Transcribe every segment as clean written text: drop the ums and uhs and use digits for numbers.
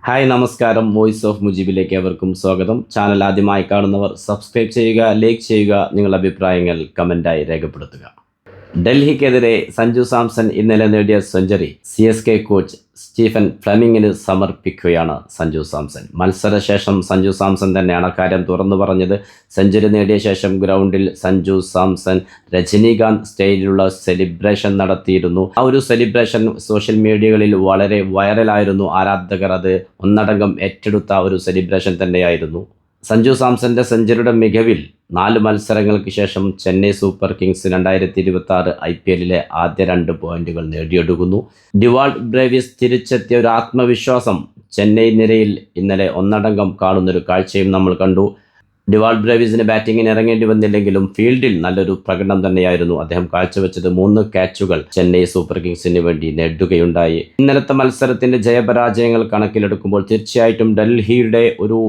Hi നമസ്കാരം. Voice of മുജീബിലേക്ക് അവർക്കും സ്വാഗതം. ചാനൽ ആദ്യമായി കാണുന്നവർ സബ്സ്ക്രൈബ് ചെയ്യുക, ലൈക്ക് ചെയ്യുക, നിങ്ങളുടെ അഭിപ്രായങ്ങൾ കമൻറ്റായി രേഖപ്പെടുത്തുക. ഡൽഹിക്കെതിരെ സഞ്ജു സാംസൺ ഇന്നലെ നേടിയ സെഞ്ചുറി CSK കോച്ച് സ്റ്റീഫൻ ഫ്ലെമിങ്ങിന് സമർപ്പിക്കുകയാണ് സഞ്ജു സാംസൺ. മത്സരശേഷം സഞ്ജു സാംസൺ തന്നെയാണ് അക്കാര്യം തുറന്നു പറഞ്ഞത്. സെഞ്ചുറി നേടിയ ശേഷം ഗ്രൗണ്ടിൽ സഞ്ജു സാംസൺ രജനീകാന്ത് സ്റ്റൈലിലുള്ള സെലിബ്രേഷൻ നടത്തിയിരുന്നു. ആ ഒരു സെലിബ്രേഷൻ സോഷ്യൽ മീഡിയകളിൽ വളരെ വൈറലായിരുന്നു. ആരാധകർ അത് ഒന്നടങ്കം ഏറ്റെടുത്ത ഒരു സെലിബ്രേഷൻ തന്നെയായിരുന്നു. സഞ്ജു സാംസന്റെ സെഞ്ചുറിയുടെ മികവിൽ 4 മത്സരങ്ങൾക്ക് ശേഷം ചെന്നൈ സൂപ്പർ കിങ്സ് 2026 IPLിലെ ആദ്യ 2 പോയിന്റുകൾ നേടിയെടുക്കുന്നു. ഡിവാൾഡ് ബ്രേവിസ് തിരിച്ചെത്തിയ ഒരു ആത്മവിശ്വാസം ചെന്നൈ നിരയിൽ ഇന്നലെ ഒന്നടങ്കം കാണുന്നൊരു കാഴ്ചയും നമ്മൾ കണ്ടു. ഡിവാൾഡ് ബ്രേവിസിന് ബാറ്റിങ്ങിന് ഇറങ്ങേണ്ടി വന്നില്ലെങ്കിലും ഫീൽഡിൽ നല്ലൊരു പ്രകടനം തന്നെയായിരുന്നു അദ്ദേഹം കാഴ്ചവെച്ചത്. 3 ക്യാച്ചുകൾ ചെന്നൈ സൂപ്പർ കിങ്സിന് വേണ്ടി നേടുകയുണ്ടായി. ഇന്നലത്തെ മത്സരത്തിന്റെ ജയപരാജയങ്ങൾ കണക്കിലെടുക്കുമ്പോൾ തീർച്ചയായിട്ടും ഡൽഹിയുടെ ഒരു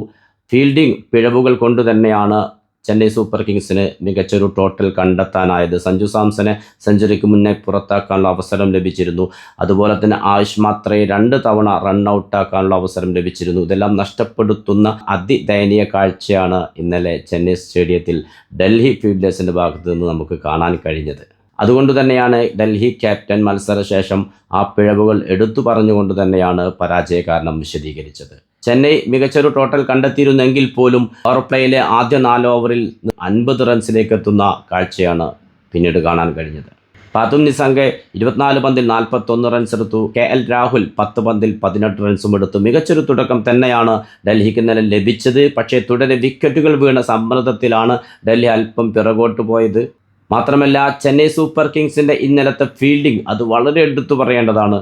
ഫീൽഡിംഗ് പിഴവുകൾ കൊണ്ട് തന്നെയാണ് ചെന്നൈ സൂപ്പർ കിങ്സിന് മികച്ചൊരു ടോട്ടൽ കണ്ടെത്താനായത്. സഞ്ജു സാംസനെ സെഞ്ചുറിക്ക് മുന്നേ പുറത്താക്കാനുള്ള അവസരം ലഭിച്ചിരുന്നു. അതുപോലെ തന്നെ ആയുഷ് മാത്രയെ 2 തവണ റൺ ഔട്ടാക്കാനുള്ള അവസരം ലഭിച്ചിരുന്നു. ഇതെല്ലാം നഷ്ടപ്പെടുത്തുന്ന അതിദയനീയ കാഴ്ചയാണ് ഇന്നലെ ചെന്നൈ സ്റ്റേഡിയത്തിൽ ഡൽഹി ഫീൽഡേഴ്സിൻ്റെ ഭാഗത്ത് നിന്ന് നമുക്ക് കാണാൻ കഴിഞ്ഞത്. അതുകൊണ്ട് തന്നെയാണ് ഡൽഹി ക്യാപ്റ്റൻ മത്സരശേഷം ആ പിഴവുകൾ എടുത്തു പറഞ്ഞുകൊണ്ട് തന്നെയാണ് പരാജയ കാരണം വിശദീകരിച്ചത്. ചെന്നൈ മികച്ചൊരു ടോട്ടൽ കണ്ടെത്തിയിരുന്നെങ്കിൽ പോലും പവർ പ്ലേയിലെ ആദ്യ 4 ഓവറിൽ 50 റൺസിലേക്ക് എത്തുന്ന കാഴ്ചയാണ് പിന്നീട് കാണാൻ കഴിഞ്ഞത്. പാതും നിസാങ്കെ 24 പന്തിൽ 41 റൺസ് എടുത്തു. KL രാഹുൽ 10 പന്തിൽ 18 റൺസും എടുത്തു. മികച്ചൊരു തുടക്കം തന്നെയാണ് ഡൽഹിക്ക് ഇന്നലെ ലഭിച്ചത്. പക്ഷേ തുടരെ വിക്കറ്റുകൾ വീണ സമ്മർദ്ദത്തിലാണ് ഡൽഹി അല്പം പിറകോട്ട് പോയത്. മാത്രമല്ല ചെന്നൈ സൂപ്പർ കിങ്സിൻ്റെ ഇന്നലത്തെ ഫീൽഡിംഗ് അത് വളരെ എടുത്തു പറയേണ്ടതാണ്.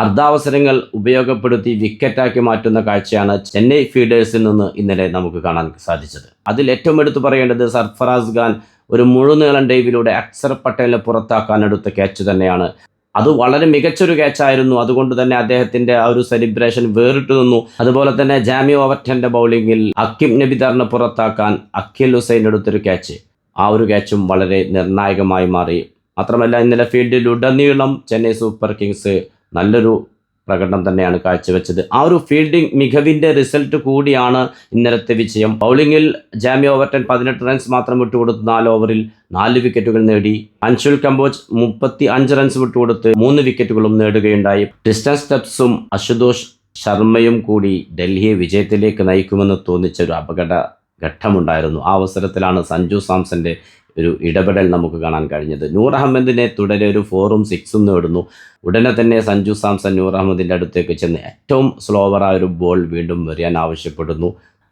അർദ്ധാവസരങ്ങൾ ഉപയോഗപ്പെടുത്തി വിക്കറ്റാക്കി മാറ്റുന്ന കാഴ്ചയാണ് ചെന്നൈ ഫീൽഡേഴ്സിൽ നിന്ന് ഇന്നലെ നമുക്ക് കാണാൻ സാധിച്ചത്. അതിൽ ഏറ്റവും എടുത്തു പറയേണ്ടത് സർഫറാസ് ഖാൻ ഒരു മുഴുനീളൻ ഡൈവിലൂടെ അക്സർ പട്ടേലിനെ പുറത്താക്കാൻ എടുത്ത ക്യാച്ച് തന്നെയാണ്. അത് വളരെ മികച്ചൊരു ക്യാച്ചായിരുന്നു. അതുകൊണ്ട് തന്നെ അദ്ദേഹത്തിൻ്റെ ആ ഒരു സെലിബ്രേഷൻ വേറിട്ട് നിന്നു. അതുപോലെ തന്നെ ജാമി ഓവർട്ടൻ്റെ ബൗളിങ്ങിൽ അക്കിം നബിദാറിനെ പുറത്താക്കാൻ അഖിൽ ഹുസൈൻ എടുത്തൊരു ക്യാച്ച്, ആ ഒരു ക്യാച്ചും വളരെ നിർണായകമായി മാറി. മാത്രമല്ല ഇന്നലെ ഫീൽഡിലുടനീളം ചെന്നൈ സൂപ്പർ കിങ്സ് നല്ലൊരു പ്രകടനം തന്നെയാണ് കാഴ്ചവെച്ചത്. ആ ഒരു ഫീൽഡിംഗ് മികവിൻ്റെ റിസൾട്ട് കൂടിയാണ് ഇന്നലത്തെ വിജയം. ബൗളിങ്ങിൽ ജാമി ഓവർട്ടൺ 18 റൺസ് മാത്രം വിട്ടുകൊടുത്ത് 4 ഓവറിൽ 4 വിക്കറ്റുകൾ നേടി. അൻഷുൽ കംബോജ് 35 റൺസ് വിട്ടുകൊടുത്ത് 3 വിക്കറ്റുകളും നേടുകയുണ്ടായി. ട്രിസ്റ്റൻ സ്റ്റബ്സും അശുതോഷ് ശർമ്മയും കൂടി ഡൽഹിയെ വിജയത്തിലേക്ക് നയിക്കുമെന്ന് തോന്നിച്ച ഒരു അപകട ഘട്ടമുണ്ടായിരുന്നു. ആ അവസരത്തിലാണ് സഞ്ജു സാംസന്റെ ഒരു ഇടപെടൽ നമുക്ക് കാണാൻ കഴിഞ്ഞത്. നൂർ അഹമ്മദിനെ തുടരെ ഒരു 4ഉം 6ഉം നേടുന്നു. ഉടനെ തന്നെ സഞ്ജു സാംസൺ നൂർ അഹമ്മദിൻ്റെ അടുത്തേക്ക് ചെന്ന് ഏറ്റവും സ്ലോവറായ ഒരു ബോൾ വീണ്ടും എറിയാൻ ആവശ്യപ്പെടുന്നു.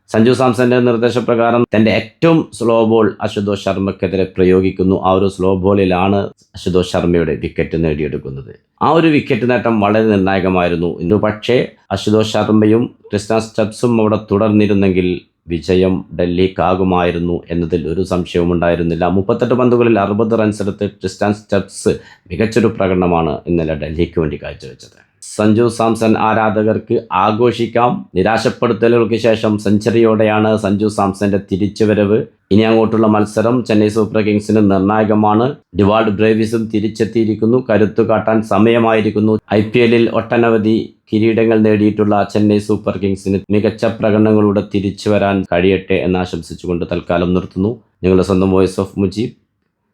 സഞ്ജു സാംസന്റെ നിർദ്ദേശപ്രകാരം തൻ്റെ ഏറ്റവും സ്ലോ ബോൾ അശുതോഷ് ശർമ്മയ്ക്കെതിരെ പ്രയോഗിക്കുന്നു. ആ ഒരു സ്ലോ ബോളിലാണ് അശുതോഷ് ശർമ്മയുടെ വിക്കറ്റ് നേടിയെടുക്കുന്നത്. ആ ഒരു വിക്കറ്റ് നേട്ടം വളരെ നിർണായകമായിരുന്നു. ഇന്ന് പക്ഷേ അശുതോഷ് ശർമ്മയും ട്രിസ്റ്റൻ സ്റ്റബ്സും അവിടെ തുടർന്നിരുന്നെങ്കിൽ വിജയം ഡൽഹിക്കാകുമായിരുന്നു എന്നതിൽ ഒരു സംശയവും ഉണ്ടായിരുന്നില്ല. 38 പന്തുകളിൽ 60 റൺസ് എടുത്ത് ട്രിസ്റ്റൻ സ്റ്റബ്സ് മികച്ചൊരു പ്രകടനമാണ് ഇന്നലെ ഡൽഹിക്ക് വേണ്ടി കാഴ്ചവെച്ചത്. സഞ്ജു സാംസൺ ആരാധകർക്ക് ആഘോഷിക്കാം. നിരാശപ്പെടുത്തലുകൾക്ക് ശേഷം സെഞ്ചുറിയോടെയാണ് സഞ്ജു സാംസന്റെ തിരിച്ചുവരവ്. ഇനി അങ്ങോട്ടുള്ള മത്സരം ചെന്നൈ സൂപ്പർ കിങ്സിന് നിർണായകമാണ്. ഡിവാൾഡ് ബ്രേവിസും തിരിച്ചെത്തിയിരിക്കുന്നു. കരുത്തു കാട്ടാൻ സമയമായിരിക്കുന്നു. IPLിൽ ഒട്ടനവധി കിരീടങ്ങൾ നേടിയിട്ടുള്ള ചെന്നൈ സൂപ്പർ കിങ്സിന് മികച്ച പ്രകടനങ്ങളുടെ തിരിച്ചു വരാൻ കഴിയട്ടെ എന്ന് ആശംസിച്ചുകൊണ്ട് തൽക്കാലം നിർത്തുന്നു. നിങ്ങളുടെ സ്വന്തം വോയിസ് ഓഫ് മുജീബ്.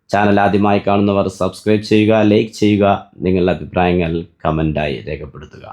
ചാനൽ ആദ്യമായി കാണുന്നവർ സബ്സ്ക്രൈബ് ചെയ്യുക, ലൈക്ക് ചെയ്യുക, നിങ്ങളുടെ അഭിപ്രായങ്ങൾ കമൻറ്റായി രേഖപ്പെടുത്തുക.